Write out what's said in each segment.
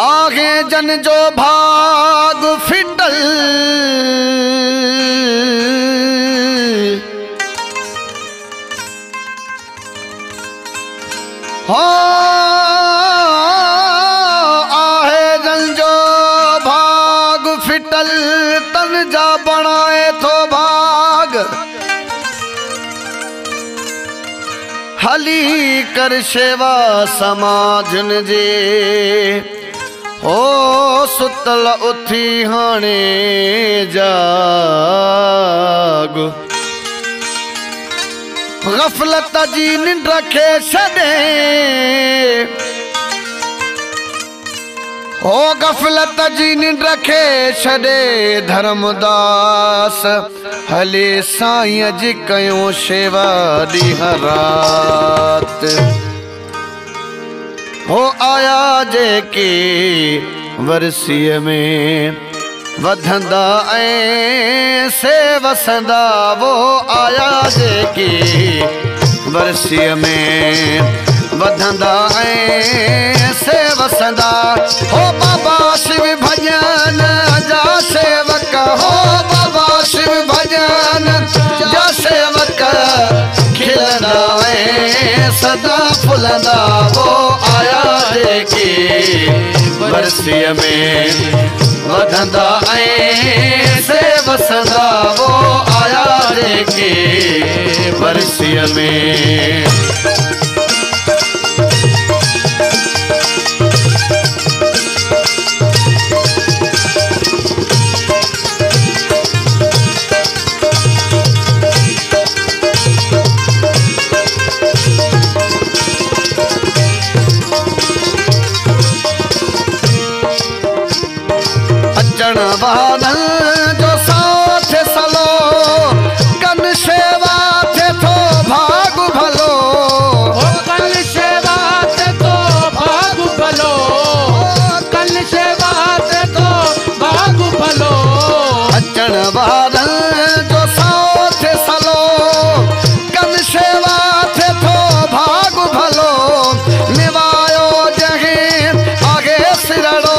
आगे जन जो भाग फिटल हो आहे जन जो भाग फिटल तन जा बनाए तो भाग हली कर शेवा समाजन जे ओ सुतल उथी हाणे जाग गफलत जी निंड खे छॾे ओ गफलत जी निंड खे छॾे धर्मदास हले साईं जी कयूं शेवा ॾींहं रात हो आया जेके वरसीअ में वधंदा ऐं से वसंदा वो आया जेके वरसीअ में वधंदा ऐं से वसंदा हो बाबा शिव भजन जा सेवक हो बाबा शिव भजन जा सेवक खिलंदा ऐं सदा फुलंदा वो आया जेके वरसीअ में वधंदा ऐं से वसंदा वो आया जेके वरसीअ में वादन जो साथ सलो कन सेवा थे तो भाग भलो कन सेवा थे तो भाग भलो कन सेवा थे तो भाग भलो अचण वादन जो साथ सलो कन सेवा थे तो भाग भलो निवायो जहे आगे सिरड़ो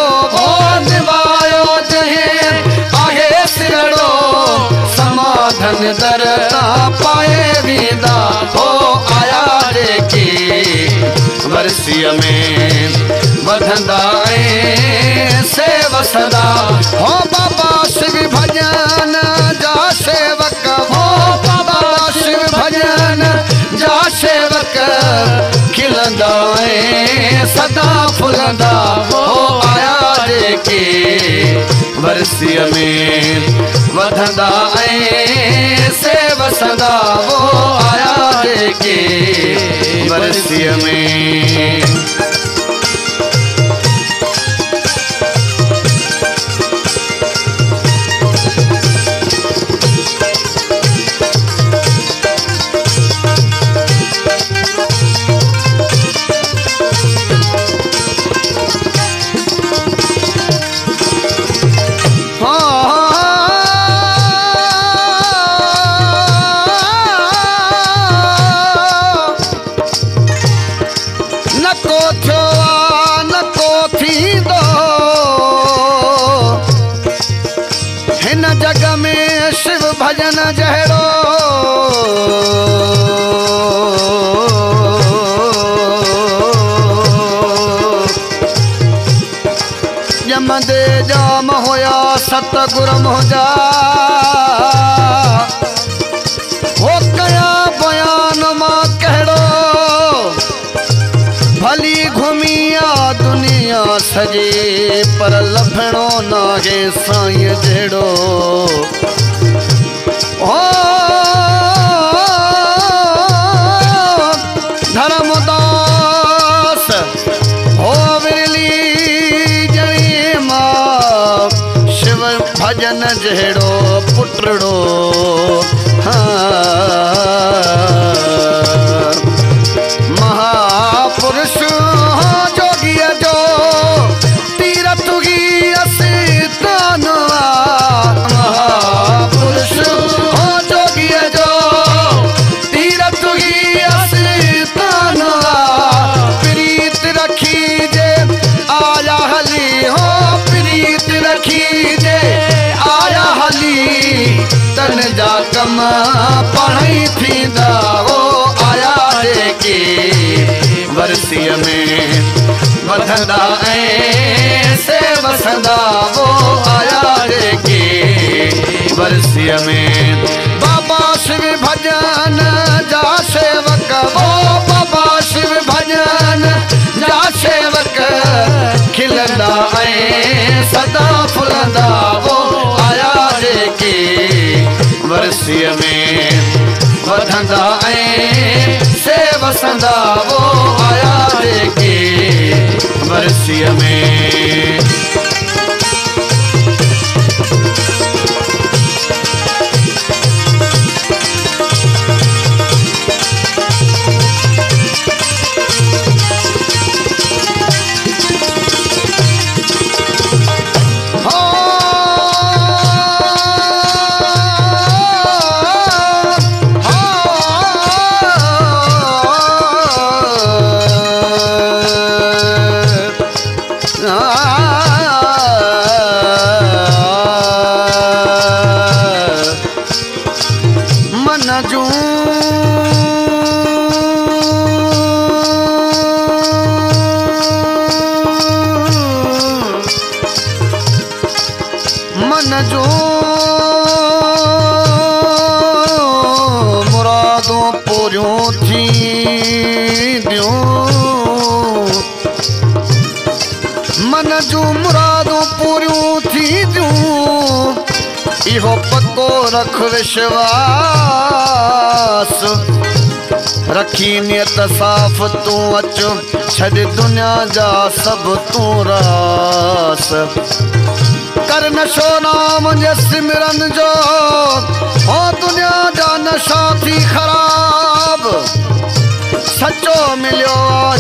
समाधन दरता पाए वींदा हो आया जेके वरसीअ में वधंदा ऐं से वसंदा हो बाबा शिव भजन जा सेवक हो बाबा शिव भजन जा सेवक खिलंदा ऐं सदा फुलंदा हो आया जेके वरसीअ में वधंदा ऐं से वसंदा वो आया जेके वरसीअ में जग में शिव भजन जहरो जमदे जाम होया सतगुर मोजा हो कया बयान मां कहड़ो भली घुमिया दुनिया दुनिया सजे पर लभणो नागे साईं जहिड़ो ओ धर्मदास हो विरली जणी मां शिव भजन जहिड़ो पुटड़ो महापुरुष जोगीअ जो तीरथ गी अस्तान महापुरुष जोगीअ जो तीरथ गी अस्तान प्रीत रखी जे आया हली हो प्रीत रखी जे आया हली तन जा कम पढ़ाई थींदा हो आया जेके वर्सीअ में वधंदा ऐं से वसंदा वो आया जेके वर्सीअ में बाबा शिव भजन जा सेवक वो बाबा शिव भजन जा सेवक खिलंदा ऐं सदा फुलंदा वो आया जेके वर्सीअ में वधंदा ऐं से वसंदा वो आया जेके वर्सीअ में मन जो मुरादों पूरियों थी दियूं मन जो मुरादों पूरियों थी दियूं इहो पक्को रख विश्वास रखी नियत साफ़ तूं अच छॾ दुनिया जा सब तूं रास कर नशो नाम जे सिमरन जो हो दुनिया जा नशा थी खराब सचो मिलियो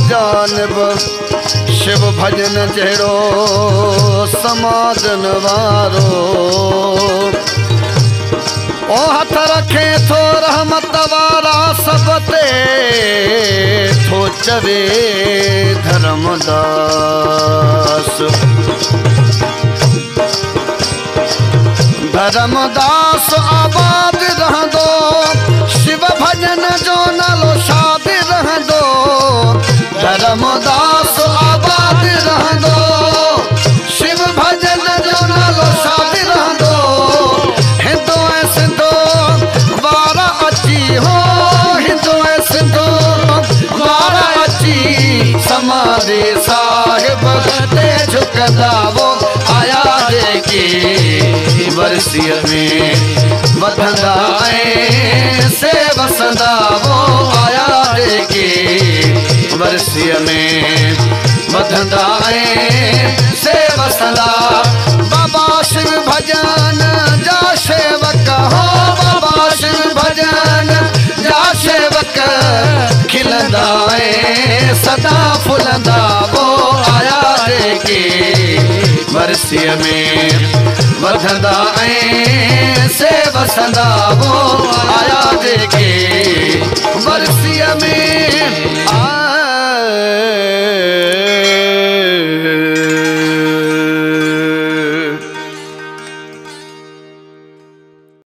जानब शिव भजन जहिड़ो समाधन वारो ओ हथ रखे थो रहमत वारा सब ते थो चवे धर्मदास धर्मदास आबाद रहंदो शिव भजन जो नालो शाद रहंदो धर्मदास आबाद रहंदो शिव भजन जो नालो शाद रहंदो हिंदो ऐं सिंधो वारा अची हो हिंदो ऐं सिंधो वारा अची समाधि साहिब ते झुकंदा वो आया जेके वर्सीअ में वधंदा ऐं से वसंदा वो आया जेके वर्सीअ में वधंदा ऐं से वसंदा बाबा शिव भजन जा सेवक हो बाबा शिव भजन जा सेवक खिलंदा ऐं सदा फुलंदा वो आया जेके वर्सीअ में वधंदा ऐं से वसंदा वो आया जेके